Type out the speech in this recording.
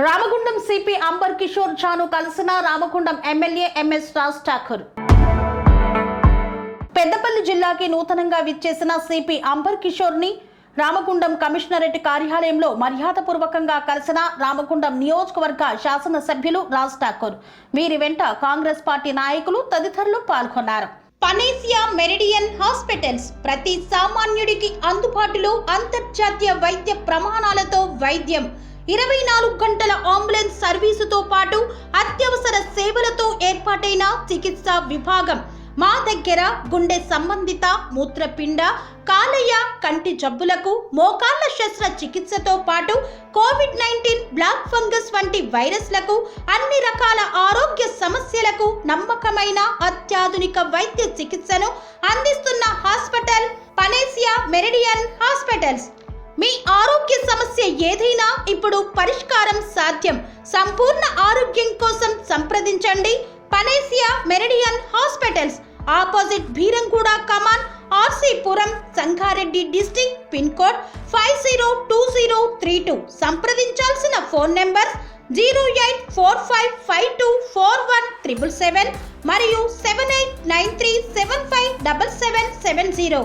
Ramagundam CP amber Kishore ఝాను కలిసిన Ramagundam MLA MS Raj Thakur. Peddapalli జిల్లాకి నూతనంగా విచ్చేసిన సిపి అంబర్ కిషోర్ ని రామగుండం కమిషనరేట్ కార్యాలయంలో మర్యాదపూర్వకంగా కలిసిన రామగుండం నియోజకవర్గ శాసనసభ్యులు రాజ్ ఠాకూర్. వీరి వెంట కాంగ్రెస్ పార్టీ నాయకులు తదితరులు పాల్గొన్నారు. పనేసియా మెరిడియన్ హాస్పిటల్స్ ప్రతి సామాన్యుడికి అందుబాటులో అంతర్జాతీయ వైద్య ప్రమాణాలతో వైద్యం, 24 గంటల అంబులెన్స్ సర్వీసుతో పాటు అత్యవసర సేవలతో ఏర్పాటైన చికిత్సా విభాగం. మా దగ్గర గుండె సంబంధిత, మూత్రపిండ, కాలేయ, కంటి జబ్బులకు, మోకాళ్ల శస్త్ర చికిత్సతో పాటు కోవిడ్-19, బ్లాక్ ఫంగస్ వంటి వైరస్లకు, అన్ని రకాల ఆరోగ్య సమస్యలకు నమ్మకమైన అత్యాధునిక వైద్య చికిత్సను అందిస్తున్న హాస్పిటల్ పనేసియా మెరిడియన్ హాస్పిటల్స్. మీ ఆరోగ్య సమస్య ఏదైనా ఇప్పుడు పరిష్కారం సాధ్యం. సంపూర్ణ ఆరోగ్యం కోసం సంప్రదించండి panacea meridian hospitals, opposite Bheeramguda Kaman, RC Puram, Sangareddy district, pin code 502032. సంప్రదించాల్సిన ఫోన్ నెంబర్ 0845524177 మరియు 7893757770.